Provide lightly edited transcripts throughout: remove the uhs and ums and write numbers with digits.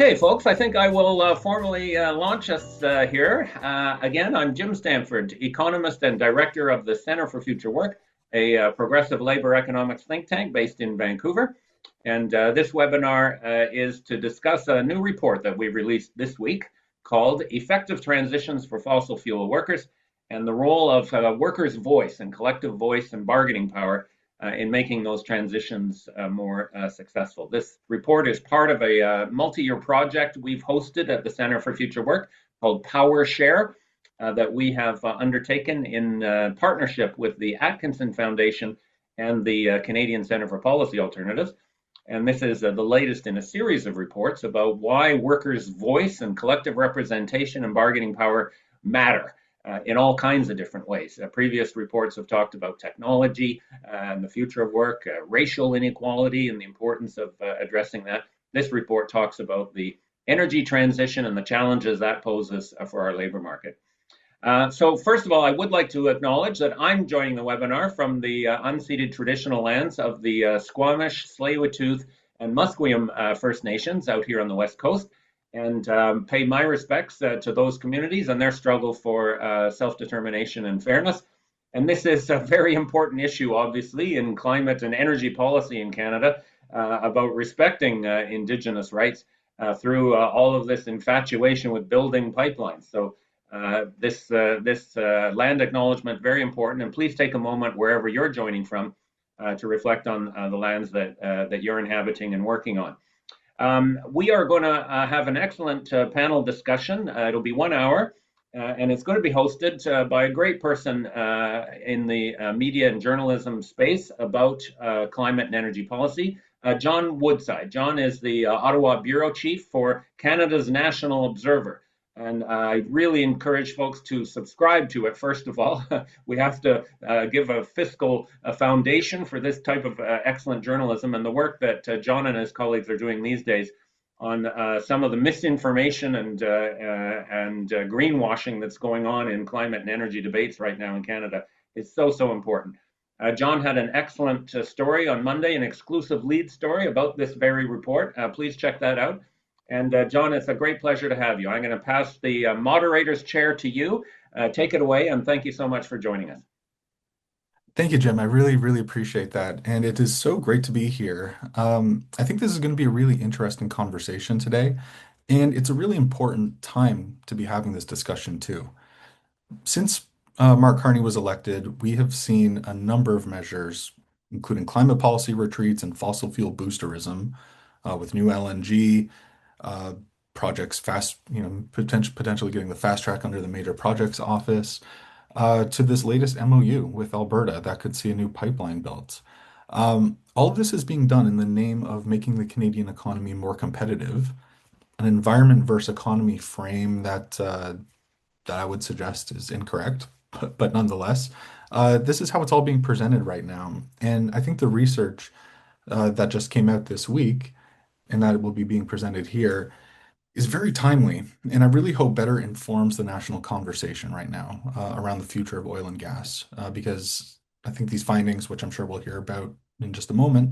Okay, folks, I think I will formally launch us here. Again, I'm Jim Stanford, economist and director of the Center for Future Work, a progressive labor economics think tank based in Vancouver. And this webinar is to discuss a new report that we released this week called Effective Transitions for Fossil Fuel Workers and the Role of Workers' Voice and Collective Voice and Bargaining Power in making those transitions more successful. This report is part of a multi-year project we've hosted at the Center for Future Work called Power Share that we have undertaken in partnership with the Atkinson Foundation and the Canadian Center for Policy Alternatives. And this is the latest in a series of reports about why workers' voice and collective representation and bargaining power matter in all kinds of different ways. Previous reports have talked about technology and the future of work, racial inequality, and the importance of addressing that. This report talks about the energy transition and the challenges that poses for our labor market. So first of all, I would like to acknowledge that I'm joining the webinar from the unceded traditional lands of the Squamish, Tsleil-Waututh, and Musqueam First Nations out here on the West Coast, and pay my respects to those communities and their struggle for self-determination and fairness. And this is a very important issue, obviously, in climate and energy policy in Canada about respecting Indigenous rights through all of this infatuation with building pipelines. So this land acknowledgement, very important. And please take a moment wherever you're joining from to reflect on the lands that you're inhabiting and working on. We are going to have an excellent panel discussion. It'll be 1 hour, and it's going to be hosted by a great person in the media and journalism space about climate and energy policy, John Woodside. John is the Ottawa Bureau Chief for Canada's National Observer. And I really encourage folks to subscribe to it. First of all, we have to give a fiscal foundation for this type of excellent journalism, and the work that John and his colleagues are doing these days on some of the misinformation and greenwashing that's going on in climate and energy debates right now in Canada is so important. John had an excellent story on Monday, an exclusive lead story about this very report. Please check that out. And John, it's a great pleasure to have you. I'm going to pass the moderator's chair to you. Take it away, and thank you so much for joining us. Thank you, Jim. I really, really appreciate that. And it is so great to be here. I think this is going to be a really interesting conversation today. And it's a really important time to be having this discussion, too. Since Mark Carney was elected, we have seen a number of measures, including climate policy retreats and fossil fuel boosterism with new LNG uh, projects potentially getting the fast track under the Major Projects Office to this latest MOU with Alberta that could see a new pipeline built. All of this is being done in the name of making the Canadian economy more competitive, an environment versus economy frame that I would suggest is incorrect, but nonetheless, this is how it's all being presented right now. And I think the research that just came out this week and that will be being presented here is very timely, and I really hope better informs the national conversation right now around the future of oil and gas, because I think these findings, which I'm sure we'll hear about in just a moment,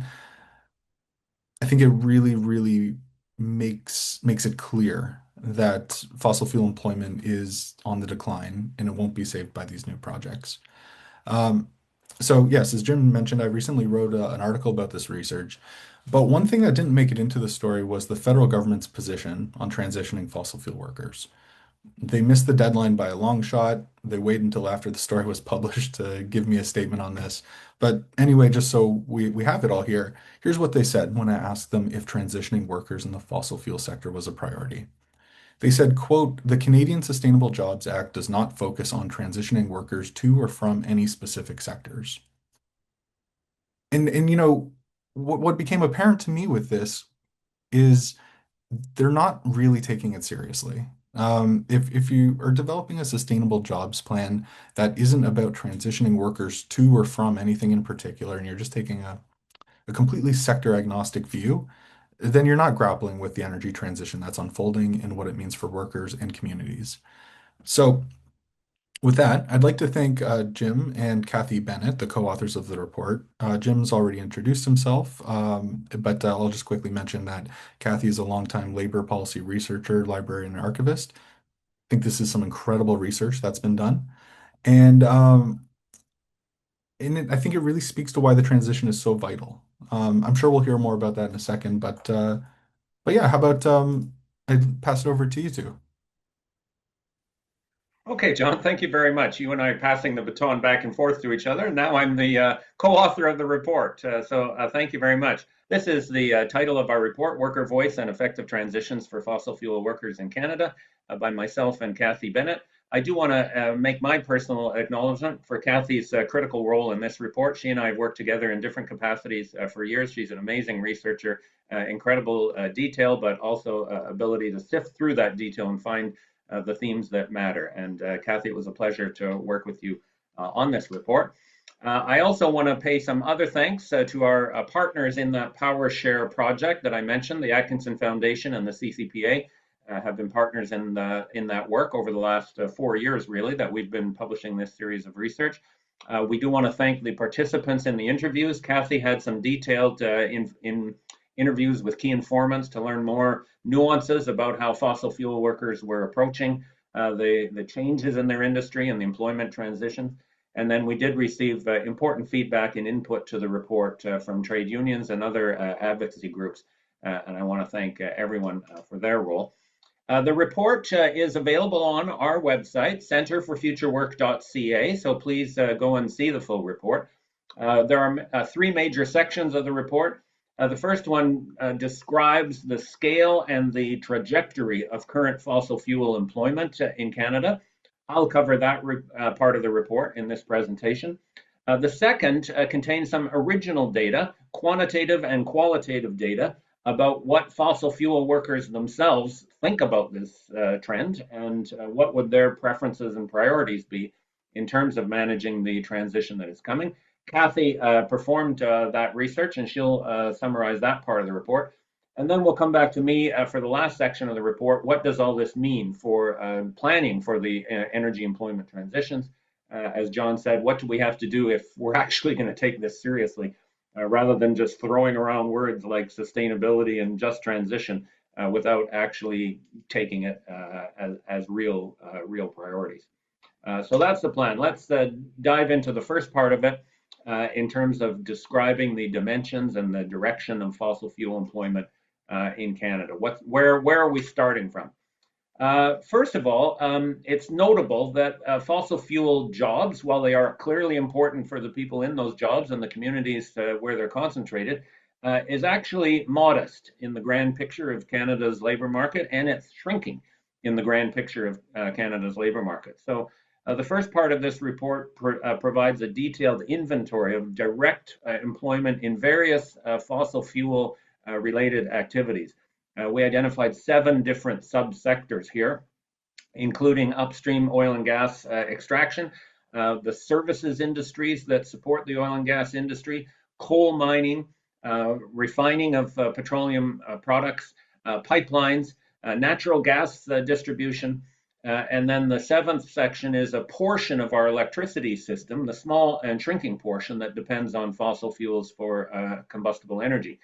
I think it really, really makes it clear that fossil fuel employment is on the decline and it won't be saved by these new projects. Um, so yes, as Jim mentioned, I recently wrote an article about this research. But one thing that didn't make it into the story was the federal government's position on transitioning fossil fuel workers. They missed the deadline by a long shot. They waited until after the story was published to give me a statement on this. But anyway, just so we have it all here, here's what they said when I asked them if transitioning workers in the fossil fuel sector was a priority. They said, quote, "The Canadian Sustainable Jobs Act does not focus on transitioning workers to or from any specific sectors." And what became apparent to me with this is they're not really taking it seriously. If you are developing a sustainable jobs plan that isn't about transitioning workers to or from anything in particular, and you're just taking a completely sector agnostic view, then you're not grappling with the energy transition that's unfolding and what it means for workers and communities. So With that, I'd like to thank Jim and Kathy Bennett, the co-authors of the report. Jim's already introduced himself, but I'll just quickly mention that Kathy is a longtime labor policy researcher, librarian, and archivist. I think this is some incredible research that's been done. And I think it really speaks to why the transition is so vital. I'm sure we'll hear more about that in a second, but yeah, how about I pass it over to you two? Okay, John, thank you very much. You and I are passing the baton back and forth to each other. Now I'm the co-author of the report. Thank you very much. This is the title of our report, Worker Voice and Effective Transitions for Fossil Fuel Workers in Canada, by myself and Kathy Bennett. I do want to make my personal acknowledgement for Kathy's critical role in this report. She and I have worked together in different capacities for years. She's an amazing researcher, incredible detail, but also ability to sift through that detail and find the themes that matter. And Kathy, it was a pleasure to work with you on this report. I also want to pay some other thanks to our partners in that PowerShare project that I mentioned. The Atkinson Foundation and the CCPA have been partners in that work over the last 4 years, really, that we've been publishing this series of research. We do want to thank the participants in the interviews. Kathy had some detailed in interviews with key informants to learn more nuances about how fossil fuel workers were approaching the changes in their industry and the employment transition. And then we did receive important feedback and input to the report from trade unions and other advocacy groups. And I want to thank everyone for their role. The report is available on our website, centerforfuturework.ca. So please go and see the full report. There are three major sections of the report. The first one describes the scale and the trajectory of current fossil fuel employment in Canada. I'll cover that part of the report in this presentation. The second contains some original data, quantitative and qualitative data, about what fossil fuel workers themselves think about this trend and what would their preferences and priorities be in terms of managing the transition that is coming. Kathy performed that research, and she'll summarize that part of the report. And then we'll come back to me for the last section of the report. What does all this mean for planning for the energy employment transitions? As John said, what do we have to do if we're actually going to take this seriously, rather than just throwing around words like sustainability and just transition without actually taking it as real priorities? So that's the plan. Let's dive into the first part of it in terms of describing the dimensions and the direction of fossil fuel employment in Canada. Where are we starting from? First of all, it's notable that fossil fuel jobs, while they are clearly important for the people in those jobs and the communities where they're concentrated, is actually modest in the grand picture of Canada's labor market, and it's shrinking in the grand picture of Canada's labor market. So the first part of this report provides a detailed inventory of direct employment in various fossil fuel related activities. We identified 7 different subsectors here, including upstream oil and gas extraction, the services industries that support the oil and gas industry, coal mining, refining of petroleum products, pipelines, natural gas distribution, and then the 7th section is a portion of our electricity system, the small and shrinking portion that depends on fossil fuels for combustible energy.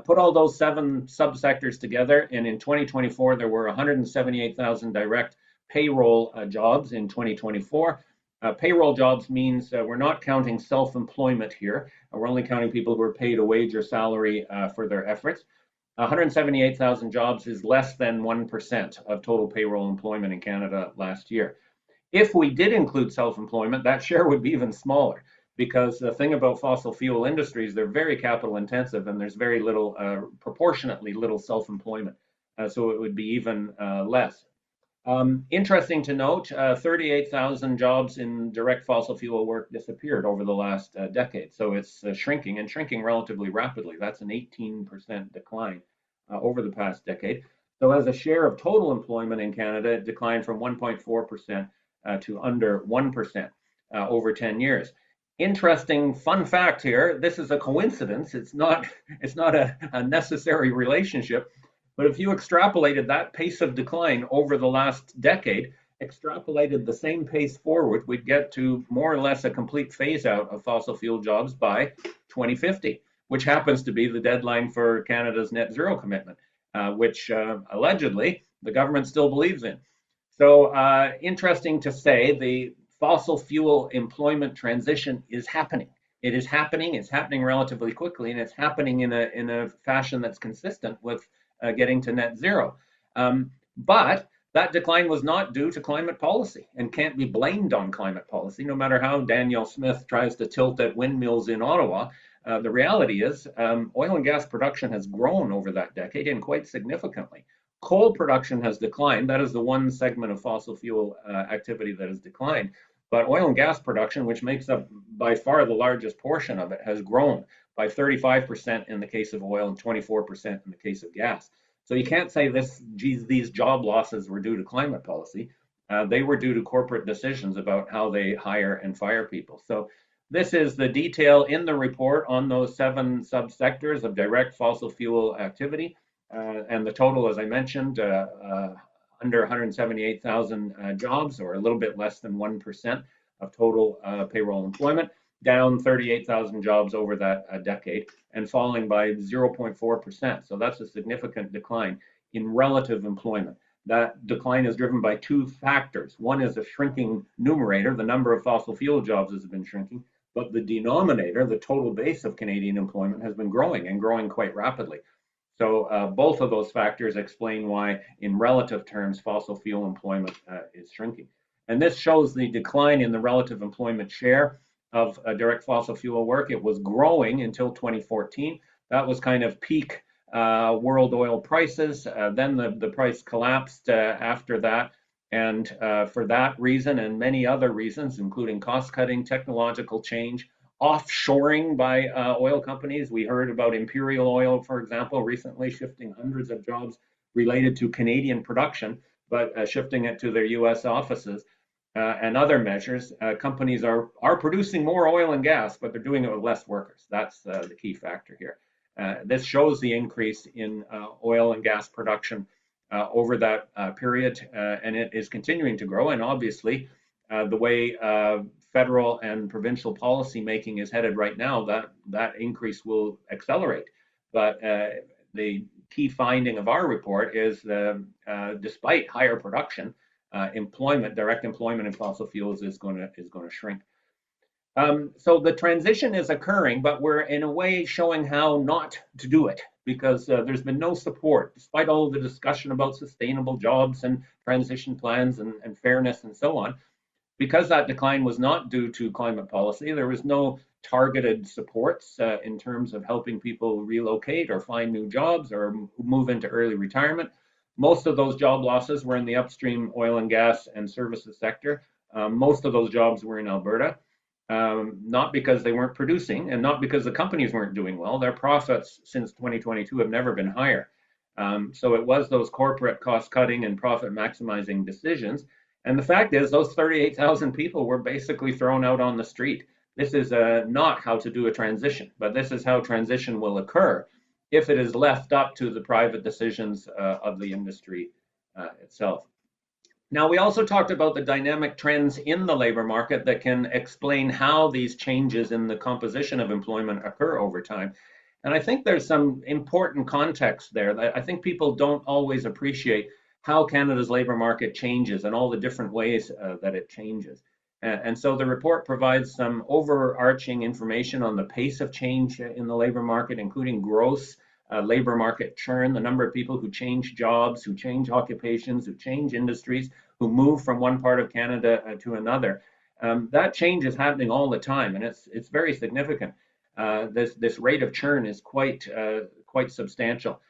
Put all those 7 subsectors together, and in 2024, there were 178,000 direct payroll jobs in 2024. Payroll jobs means we're not counting self-employment here. We're only counting people who are paid a wage or salary for their efforts. 178,000 jobs is less than 1% of total payroll employment in Canada last year. If we did include self-employment, that share would be even smaller, because the thing about fossil fuel industries, they're very capital intensive and there's very little, proportionately little self-employment. So it would be even less. Interesting to note, 38,000 jobs in direct fossil fuel work disappeared over the last decade. So it's shrinking and shrinking relatively rapidly. That's an 18% decline over the past decade. So as a share of total employment in Canada, it declined from 1.4% to under 1% over 10 years. Interesting fun fact here. This is a coincidence. It's not a necessary relationship. But if you extrapolated that pace of decline over the last decade, extrapolated the same pace forward, we'd get to more or less a complete phase out of fossil fuel jobs by 2050, which happens to be the deadline for Canada's net zero commitment, which allegedly the government still believes in. So interesting to say, the fossil fuel employment transition is happening. It is happening. It's happening relatively quickly, and it's happening in a fashion that's consistent with getting to net zero. But that decline was not due to climate policy and can't be blamed on climate policy, no matter how Danielle Smith tries to tilt at windmills in Ottawa. The reality is oil and gas production has grown over that decade and quite significantly. Coal production has declined. That is the one segment of fossil fuel activity that has declined. But oil and gas production, which makes up by far the largest portion of it, has grown by 35% in the case of oil and 24% in the case of gas. So you can't say these job losses were due to climate policy. They were due to corporate decisions about how they hire and fire people. So this is the detail in the report on those 7 subsectors of direct fossil fuel activity. And the total, as I mentioned, under 178,000 jobs, or a little bit less than 1% of total payroll employment, down 38,000 jobs over that decade, and falling by 0.4%. So that's a significant decline in relative employment. That decline is driven by 2 factors. One is a shrinking numerator. The number of fossil fuel jobs has been shrinking, but the denominator, the total base of Canadian employment, has been growing and growing quite rapidly. So both of those factors explain why, in relative terms, fossil fuel employment is shrinking. And this shows the decline in the relative employment share of direct fossil fuel work. It was growing until 2014. That was kind of peak world oil prices. Then the price collapsed after that. And for that reason and many other reasons, including cost cutting, technological change, offshoring by oil companies. We heard about Imperial Oil, for example, recently shifting hundreds of jobs related to Canadian production, but shifting it to their US offices, and other measures. Companies are producing more oil and gas, but they're doing it with less workers. That's the key factor here. This shows the increase in oil and gas production over that period, and it is continuing to grow. And obviously, the way federal and provincial policy making is headed right now, that increase will accelerate. But the key finding of our report is despite higher production, direct employment in fossil fuels is going to shrink. So the transition is occurring, but we're in a way showing how not to do it, because there's been no support, despite all of the discussion about sustainable jobs and transition plans and fairness and so on. Because that decline was not due to climate policy, there was no targeted supports in terms of helping people relocate or find new jobs or move into early retirement. Most of those job losses were in the upstream oil and gas and services sector. Most of those jobs were in Alberta, not because they weren't producing and not because the companies weren't doing well. Their profits since 2022 have never been higher. So it was those corporate cost cutting and profit maximizing decisions. And the fact is, those 38,000 people were basically thrown out on the street. This is not how to do a transition, but this is how transition will occur if it is left up to the private decisions of the industry itself. Now, we also talked about the dynamic trends in the labor market that can explain how these changes in the composition of employment occur over time. And I think there's some important context there that I think people don't always appreciate, how Canada's labor market changes and all the different ways that it changes. And so the report provides some overarching information on the pace of change in the labor market, including gross labor market churn, the number of people who change jobs, who change occupations, who change industries, who move from one part of Canada to another. That change is happening all the time, and it's very significant. This rate of churn is quite substantial.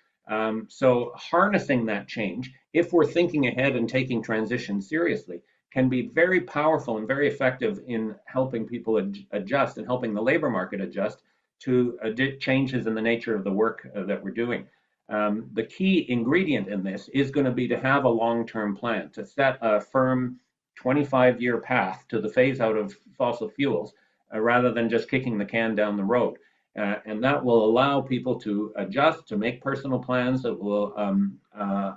So harnessing that change, if we're thinking ahead and taking transition seriously, can be very powerful and very effective in helping people adjust and helping the labor market adjust to changes in the nature of the work that we're doing. The key ingredient in this is going to be to have a long-term plan, to set a firm 25-year path to the phase out of fossil fuels, rather than just kicking the can down the road. And that will allow people to adjust, to make personal plans that will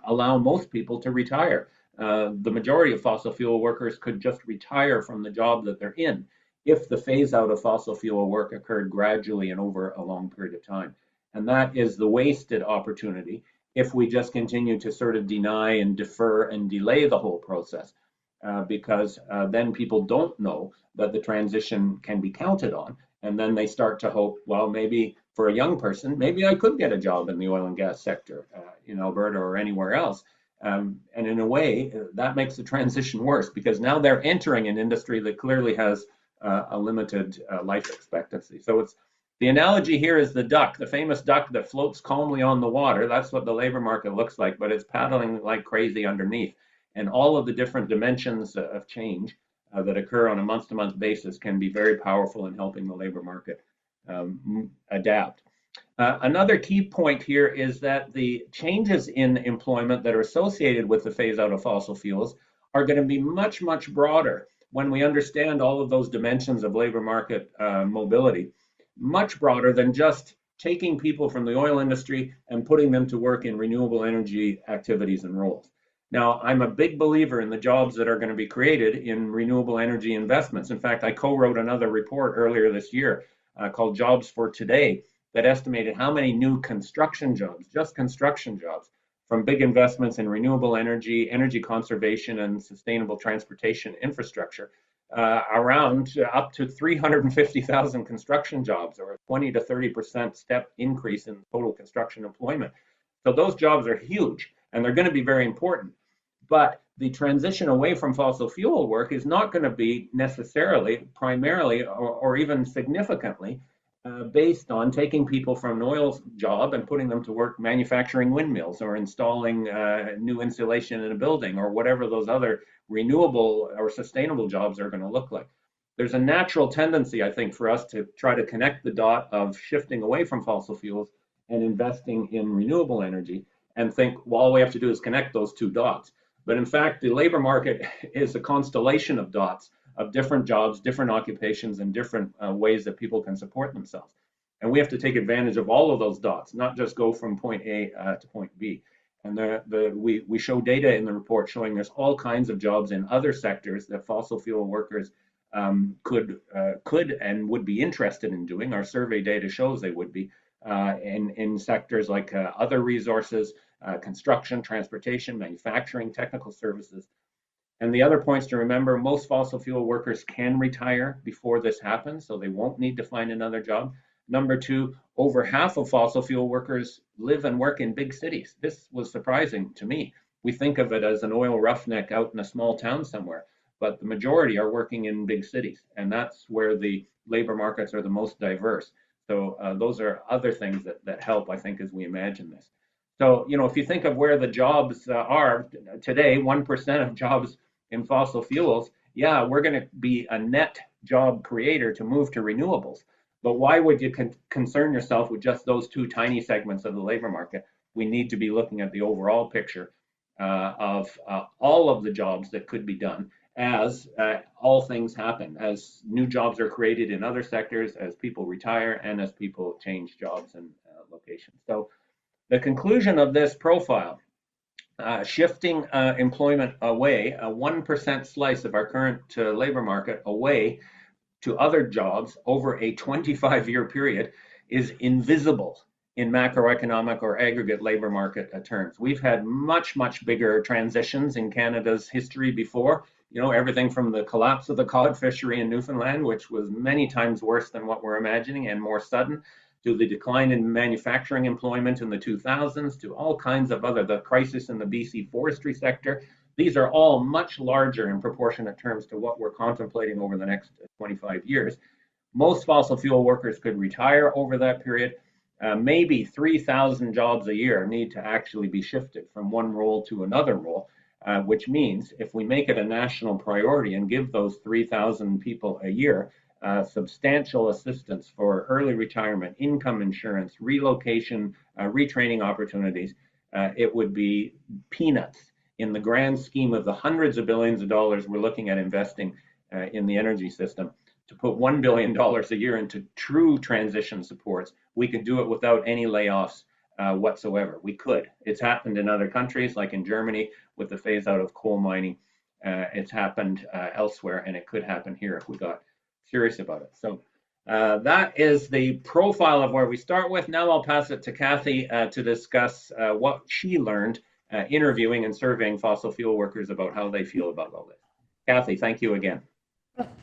allow most people to retire the majority of fossil fuel workers could just retire from the job that they're in if the phase out of fossil fuel work occurred gradually and over a long period of time. And that is the wasted opportunity if we just continue to sort of deny and defer and delay the whole process, because then people don't know that the transition can be counted on. And then they start to hope, well, maybe for a young person, maybe I could get a job in the oil and gas sector in Alberta or anywhere else. And in a way, that makes the transition worse because now they're entering an industry that clearly has a limited life expectancy. So it's the analogy here is the duck, the famous duck that floats calmly on the water. That's what the labor market looks like, but it's paddling like crazy underneath. And all of the different dimensions of change that occur on a month-to-month basis can be very powerful in helping the labor market adapt. Another key point here is that the changes in employment that are associated with the phase out of fossil fuels are going to be much, much broader when we understand all of those dimensions of labor market mobility, much broader than just taking people from the oil industry and putting them to work in renewable energy activities and roles. Now, I'm a big believer in the jobs that are going to be created in renewable energy investments. In fact, I co-wrote another report earlier this year called Jobs for Today that estimated how many new construction jobs, just construction jobs, from big investments in renewable energy, energy conservation, and sustainable transportation infrastructure, around up to 350,000 construction jobs, or a 20 to 30% step increase in total construction employment. So those jobs are huge, and they're going to be very important. But the transition away from fossil fuel work is not going to be necessarily, primarily, or even significantly based on taking people from an oil job and putting them to work manufacturing windmills or installing new insulation in a building or whatever those other renewable or sustainable jobs are going to look like. There's a natural tendency, I think, for us to try to connect the dot of shifting away from fossil fuels and investing in renewable energy and think, well, all we have to do is connect those two dots. But in fact, the labor market is a constellation of dots of different jobs, different occupations, and different ways that people can support themselves. And we have to take advantage of all of those dots, not just go from point A to point B. And we show data in the report showing there's all kinds of jobs in other sectors that fossil fuel workers could and would be interested in doing. Our survey data shows they would be in sectors like other resources, construction, transportation, manufacturing, technical services. And the other points to remember, most fossil fuel workers can retire before this happens, so they won't need to find another job. Number two, over half of fossil fuel workers live and work in big cities. This was surprising to me. We think of it as an oil roughneck out in a small town somewhere, but the majority are working in big cities, and that's where the labor markets are the most diverse. So those are other things that help, I think, as we imagine this. So, if you think of where the jobs are today, 1% of jobs in fossil fuels, yeah, we're going to be a net job creator to move to renewables. But why would you concern yourself with just those two tiny segments of the labor market? We need to be looking at the overall picture of all of the jobs that could be done as all things happen, as new jobs are created in other sectors, as people retire, and as people change jobs and locations. So the conclusion of this profile, shifting employment away, a 1% slice of our current labor market away to other jobs over a 25-year period is invisible in macroeconomic or aggregate labor market terms. We've had much, much bigger transitions in Canada's history before. Everything from the collapse of the cod fishery in Newfoundland, which was many times worse than what we're imagining and more sudden, to the decline in manufacturing employment in the 2000s, to all kinds of the crisis in the BC forestry sector. These are all much larger in proportionate terms to what we're contemplating over the next 25 years. Most fossil fuel workers could retire over that period. Maybe 3,000 jobs a year need to actually be shifted from one role to another role, which means if we make it a national priority and give those 3,000 people a year substantial assistance for early retirement, income insurance, relocation, retraining opportunities, it would be peanuts in the grand scheme of the hundreds of billions of dollars we're looking at investing in the energy system. To put $1 billion a year into true transition supports, we could do it without any layoffs whatsoever. We could. It's happened in other countries, like in Germany with the phase out of coal mining. It's happened elsewhere, and it could happen here if we got serious about it. So that is the profile of where we start with. Now I'll pass it to Kathy to discuss what she learned interviewing and surveying fossil fuel workers about how they feel about all this. Kathy, thank you again.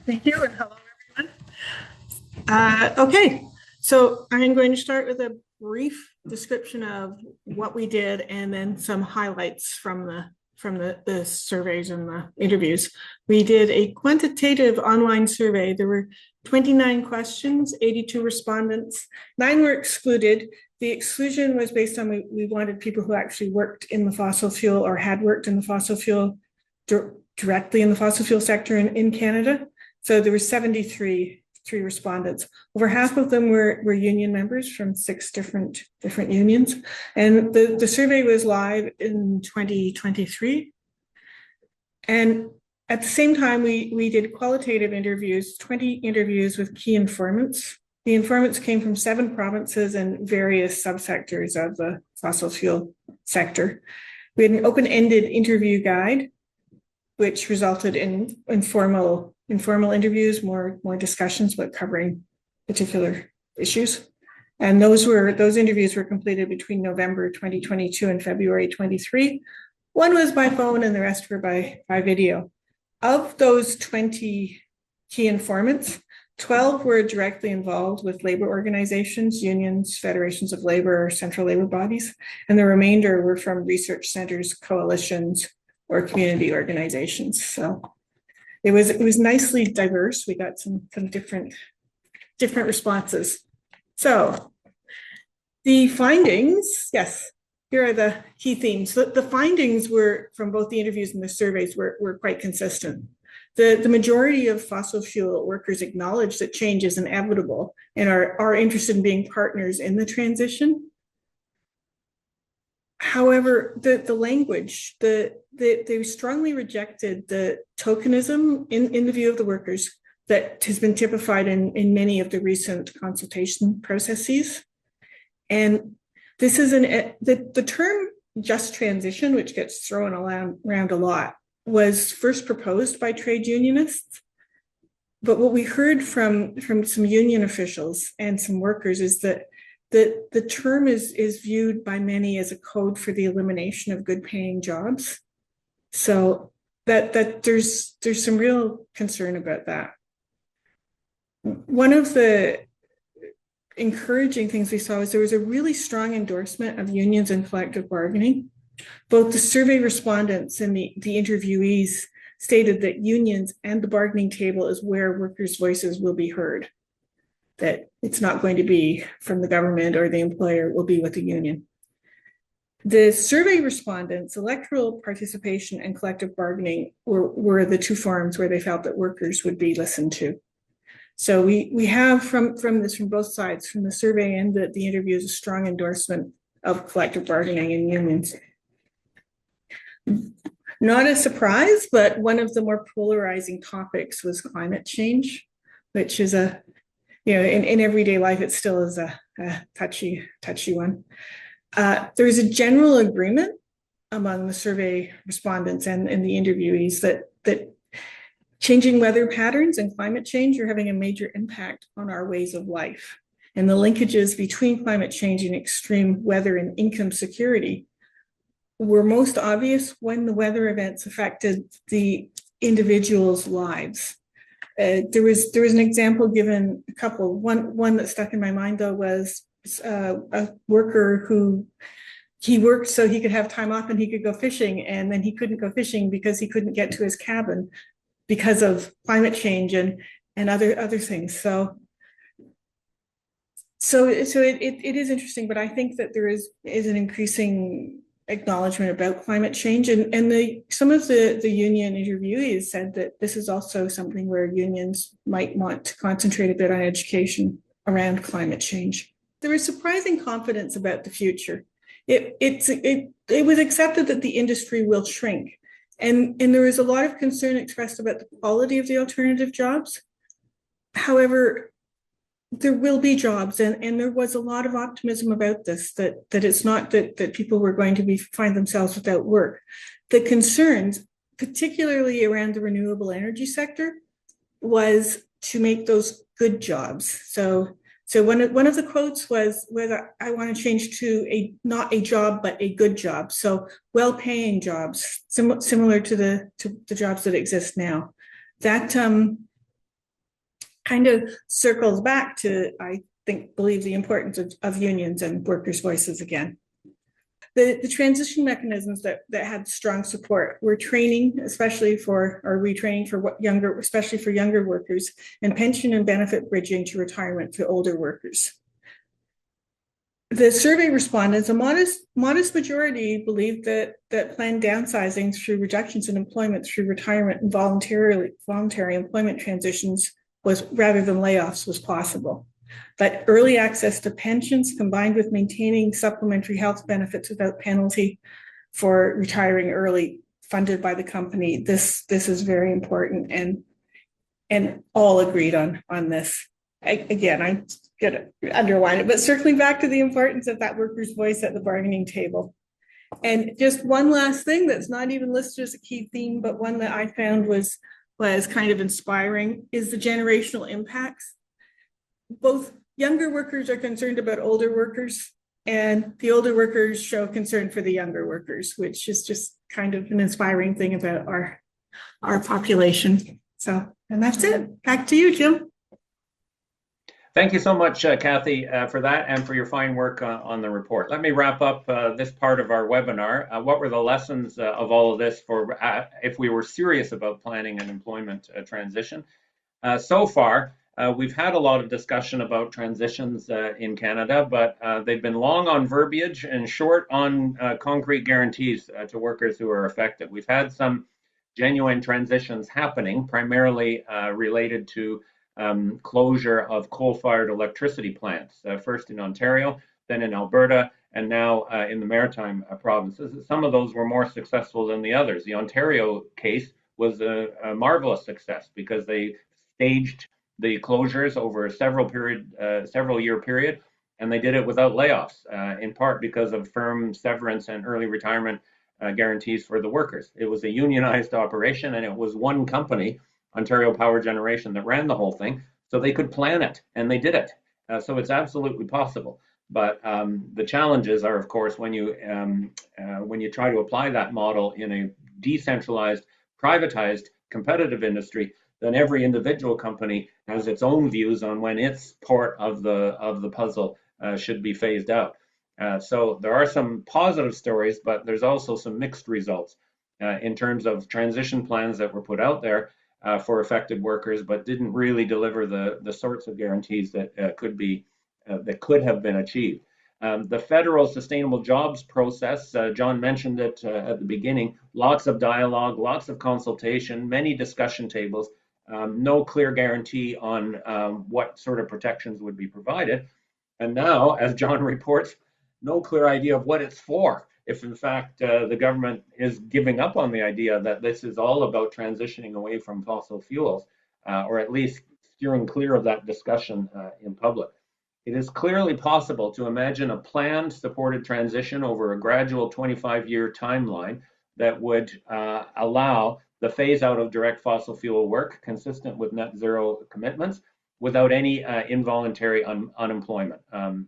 Thank you, and hello, everyone. Okay, so I'm going to start with a brief description of what we did and then some highlights from the surveys and the interviews. We did a quantitative online survey. There were 29 questions, 82 respondents, 9 were excluded. The exclusion was based on we wanted people who actually worked in the fossil fuel or had worked in the fossil fuel directly in the fossil fuel sector in Canada. So there were 73 respondents. Over half of them were union members from 6 different unions. And the survey was live in 2023. And at the same time, we did qualitative interviews, 20 interviews with key informants. The informants came from 7 provinces and various subsectors of the fossil fuel sector. We had an open-ended interview guide, which resulted in informal interviews, more discussions, but covering particular issues. And those interviews were completed between November 2022 and February 23. One was by phone and the rest were by video. Of those 20 key informants, 12 were directly involved with labor organizations, unions, federations of labor, central labor bodies, and the remainder were from research centers, coalitions, or community organizations. So it was nicely diverse. We got some different responses. So the findings, yes, here are the key themes. The findings were from both the interviews and the surveys were quite consistent. The majority of fossil fuel workers acknowledge that change is inevitable and are interested in being partners in the transition. However, the language, they strongly rejected the tokenism in the view of the workers that has been typified in many of the recent consultation processes. And this is the term just transition, which gets thrown around a lot, was first proposed by trade unionists. But what we heard from some union officials and some workers is that the term is viewed by many as a code for the elimination of good paying jobs. So that there's some real concern about that. One of the encouraging things we saw is there was a really strong endorsement of unions and collective bargaining. Both the survey respondents and the interviewees stated that unions and the bargaining table is where workers' voices will be heard, that it's not going to be from the government or the employer, it will be with the union. The survey respondents, electoral participation and collective bargaining were the 2 forums where they felt that workers would be listened to. So we have from both sides, from the survey and the interviews, a strong endorsement of collective bargaining and unions. Not a surprise, but one of the more polarizing topics was climate change, which is in everyday life, it still is a touchy one. There's a general agreement among the survey respondents and the interviewees that changing weather patterns and climate change are having a major impact on our ways of life. And the linkages between climate change and extreme weather and income security were most obvious when the weather events affected the individuals' lives. There was an example given, a couple. One that stuck in my mind though was a worker who he worked so he could have time off and he could go fishing, and then he couldn't go fishing because he couldn't get to his cabin because of climate change and other things. So it is interesting, but I think that there is an increasing acknowledgement about climate change, and some of the union interviewees said that this is also something where unions might want to concentrate a bit on education around climate change. There was surprising confidence about the future. It was accepted that the industry will shrink, and there was a lot of concern expressed about the quality of the alternative jobs. However, there will be jobs, and there was a lot of optimism about this, that it's not that people were going to find themselves without work. The concerns, particularly around the renewable energy sector, was to make those good jobs. So one of the quotes was, whether I want to change to not a job but a good job. So well-paying jobs, similar to the jobs that exist now. That kind of circles back to, I believe, the importance of unions and workers' voices again. The transition mechanisms that had strong support were training, especially for younger workers, and pension and benefit bridging to retirement for older workers. The survey respondents, a modest majority, believed that planned downsizing through reductions in employment through retirement and voluntary employment transitions rather than layoffs was possible. That early access to pensions combined with maintaining supplementary health benefits without penalty for retiring early, funded by the company, this is very important, and all agreed on this. Again, I'm gonna underline it, but circling back to the importance of that worker's voice at the bargaining table. And just one last thing that's not even listed as a key theme, but one that I found was kind of inspiring, is the generational impacts. Both younger workers are concerned about older workers, and the older workers show concern for the younger workers, which is just kind of an inspiring thing about our population. So, and that's it. Back to you, Jim. Thank you so much, Kathy, for that and for your fine work on the report. Let me wrap up this part of our webinar. What were the lessons of all of this for if we were serious about planning an employment transition? So far, we've had a lot of discussion about transitions in Canada, but they've been long on verbiage and short on concrete guarantees to workers who are affected. We've had some genuine transitions happening, primarily related to closure of coal-fired electricity plants, first in Ontario, then in Alberta, and now in the Maritime provinces. Some of those were more successful than the others. The Ontario case was a marvelous success because they staged the closures over a several year period, and they did it without layoffs, in part because of firm severance and early retirement guarantees for the workers. It was a unionized operation, and it was one company, Ontario Power Generation, that ran the whole thing, so they could plan it, and they did it. So it's absolutely possible. But the challenges are, of course, when you try to apply that model in a decentralized, privatized, competitive industry, then every individual company has its own views on when its part of the puzzle should be phased out. So there are some positive stories, but there's also some mixed results in terms of transition plans that were put out there for affected workers, but didn't really deliver the sorts of guarantees that could have been achieved. The federal sustainable jobs process, John mentioned it at the beginning, lots of dialogue, lots of consultation, many discussion tables, no clear guarantee on what sort of protections would be provided. And now, as John reports, no clear idea of what it's for. If in fact the government is giving up on the idea that this is all about transitioning away from fossil fuels, or at least steering clear of that discussion in public. It is clearly possible to imagine a planned supported transition over a gradual 25-year timeline that would allow the phase out of direct fossil fuel work consistent with net zero commitments without any involuntary unemployment.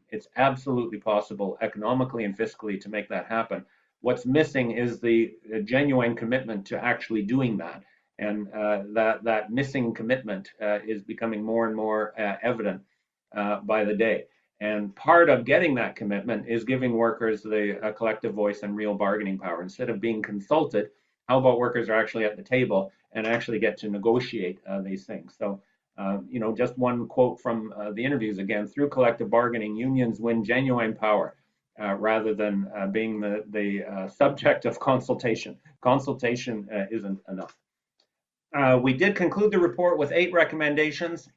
It's absolutely possible economically and fiscally to make that happen. What's missing is the genuine commitment to actually doing that. And that missing commitment is becoming more and more evident by the day. And part of getting that commitment is giving workers a collective voice and real bargaining power. Instead of being consulted, how about workers are actually at the table and actually get to negotiate these things? So, just one quote from the interviews again: through collective bargaining, unions win genuine power rather than being the subject of consultation. Consultation isn't enough. We did conclude the report with 8 recommendations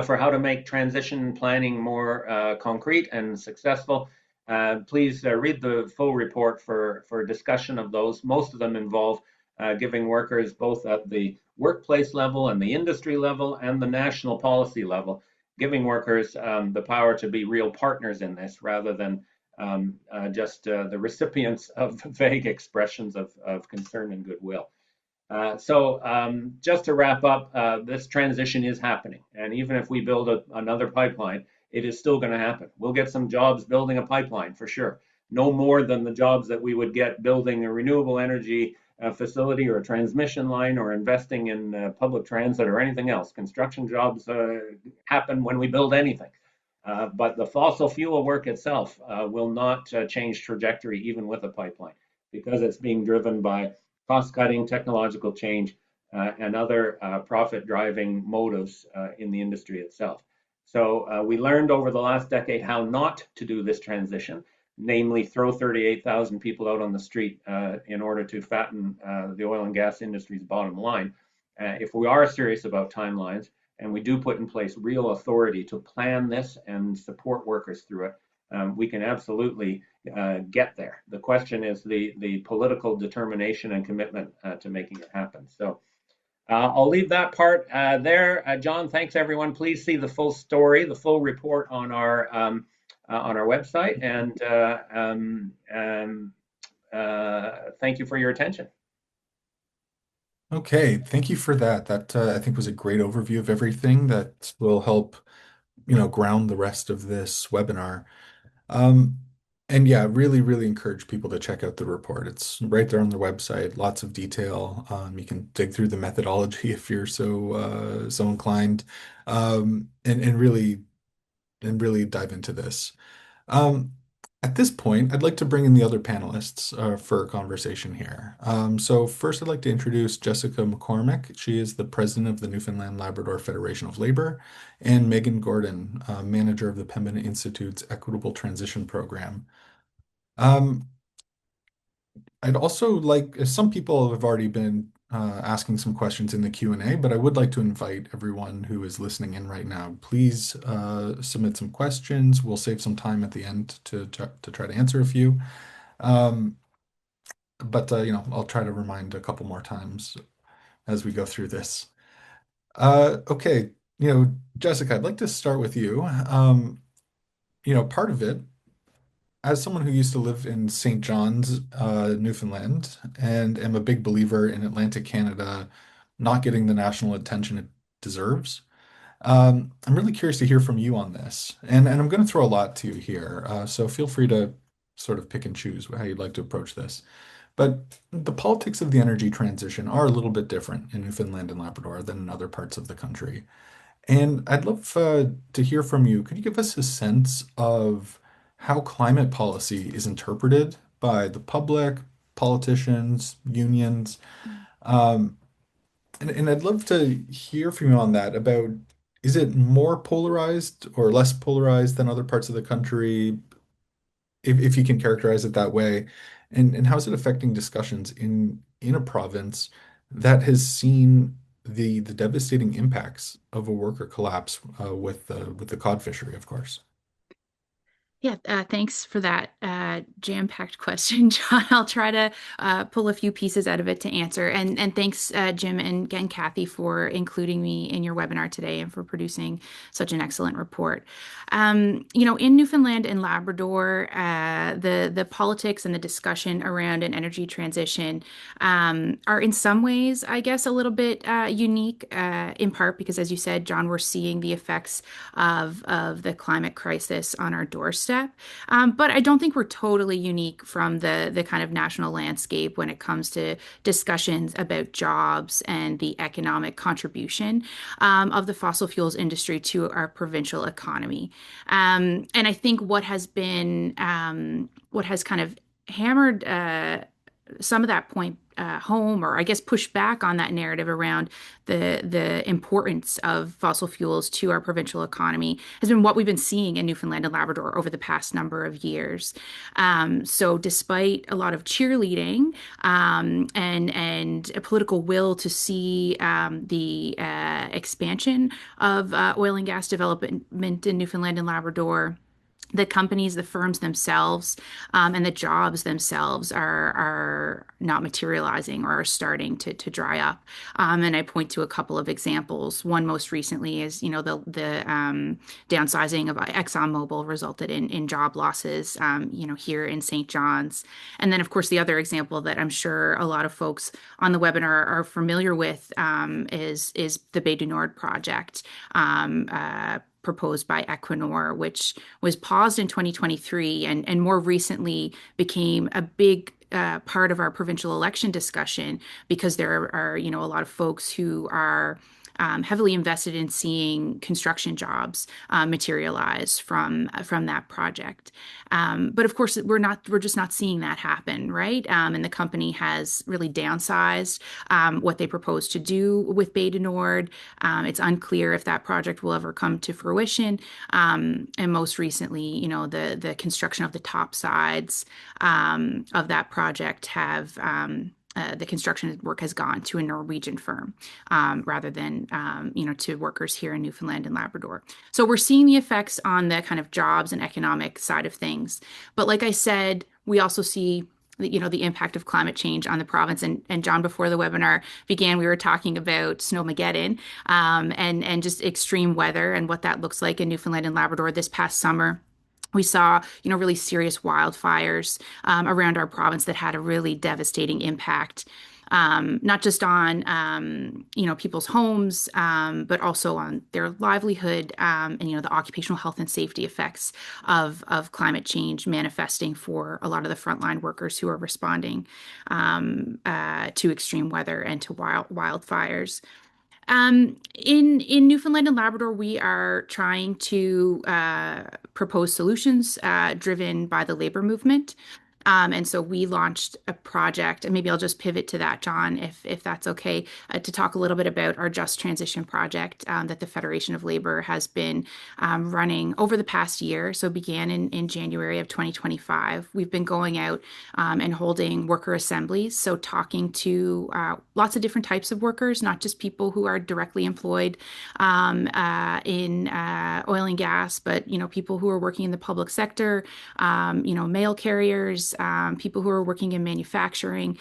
for how to make transition planning more concrete and successful. Please read the full report for discussion of those. Most of them involve giving workers, both at the workplace level and the industry level and the national policy level, giving workers the power to be real partners in this rather than just the recipients of vague expressions of concern and goodwill. Just to wrap up, this transition is happening. And even if we build another pipeline, it is still going to happen. We'll get some jobs building a pipeline for sure. No more than the jobs that we would get building a renewable energy facility or a transmission line or investing in public transit or anything else. Construction jobs happen when we build anything. But the fossil fuel work itself will not change trajectory even with a pipeline because it's being driven by cost cutting, technological change, and other profit driving motives in the industry itself. So we learned over the last decade how not to do this transition, namely throw 38,000 people out on the street in order to fatten the oil and gas industry's bottom line. If we are serious about timelines and we do put in place real authority to plan this and support workers through it, we can absolutely get there. The question is the political determination and commitment to making it happen. So I'll leave that part there. John, thanks everyone. Please see the full story, the full report on our website, and thank you for your attention. Okay, thank you for that. That I think was a great overview of everything that will help, ground the rest of this webinar. Um, and yeah, really, really encourage people to check out the report. It's right there on their website, lots of detail. You can dig through the methodology if you're so inclined, and really dive into this. Um, at this point, I'd like to bring in the other panelists for a conversation here. So first, I'd like to introduce Jessica McCormick. She is the president of the Newfoundland Labrador Federation of Labor, and Megan Gordon, manager of the Pembina Institute's Equitable Transition Program. I'd also like, some people have already been asking some questions in the Q&A, but I would like to invite everyone who is listening in right now, please submit some questions. We'll save some time at the end to try to answer a few. But I'll try to remind a couple more times as we go through this. Okay, Jessica, I'd like to start with you. Part of it, as someone who used to live in St. John's, Newfoundland, and am a big believer in Atlantic Canada not getting the national attention it deserves, I'm really curious to hear from you on this. And I'm going to throw a lot to you here, so feel free to sort of pick and choose how you'd like to approach this. But the politics of the energy transition are a little bit different in Newfoundland and Labrador than in other parts of the country. And I'd love to hear from you. Could you give us a sense of how climate policy is interpreted by the public, politicians, unions? Um, and I'd love to hear from you on that about, is it more polarized or less polarized than other parts of the country, if you can characterize it that way? And how is it affecting discussions in a province that has seen the devastating impacts of a worker collapse with the cod fishery, of course? Yeah, thanks for that jam-packed question, John. I'll try to pull a few pieces out of it to answer. And thanks, Jim and again, Kathy, for including me in your webinar today and for producing such an excellent report. In Newfoundland and Labrador, the politics and the discussion around an energy transition are in some ways, I guess, a little bit unique, in part because, as you said, John, we're seeing the effects of the climate crisis on our doorstep. But I don't think we're totally unique from the kind of national landscape when it comes to discussions about jobs and the economic contribution of the fossil fuels industry to our provincial economy. And I think what has kind of hammered some of that point home, or I guess push back on that narrative around the importance of fossil fuels to our provincial economy, has been what we've been seeing in Newfoundland and Labrador over the past number of years. So despite a lot of cheerleading and a political will to see the expansion of oil and gas development in Newfoundland and Labrador, the companies, the firms themselves, and the jobs themselves are not materializing or are starting to dry up. And I point to a couple of examples. One most recently is, the downsizing of ExxonMobil resulted in job losses, here in St. John's. And then, of course, the other example that I'm sure a lot of folks on the webinar are familiar with is the Bay du Nord project. Proposed by Equinor, which was paused in 2023 and more recently became a big part of our provincial election discussion because there are, a lot of folks who are heavily invested in seeing construction jobs materialize from that project. But of course, we're just not seeing that happen, right? And the company has really downsized what they propose to do with Bay du Nord. It's unclear if that project will ever come to fruition. And most recently, the construction of the top sides of that project have the construction work has gone to a Norwegian firm rather than, to workers here in Newfoundland and Labrador. So we're seeing the effects on the kind of jobs and economic side of things. But like I said, we also see the impact of climate change on the province. And John, before the webinar began, we were talking about Snowmageddon and just extreme weather and what that looks like in Newfoundland and Labrador this past summer. We saw, really serious wildfires around our province that had a really devastating impact, not just on, people's homes, but also on their livelihood and, the occupational health and safety effects of climate change manifesting for a lot of the frontline workers who are responding to extreme weather and to wildfires. In Newfoundland and Labrador, we are trying to propose solutions driven by the labor movement. And so we launched a project, and maybe I'll just pivot to that, John, if that's okay, to talk a little bit about our Just Transition project that the Federation of Labor has been running over the past year. So began in January of 2025. We've been going out and holding worker assemblies, so talking to lots of different types of workers, not just people who are directly employed in oil and gas, but people who are working in the public sector, mail carriers, people who are working in manufacturing,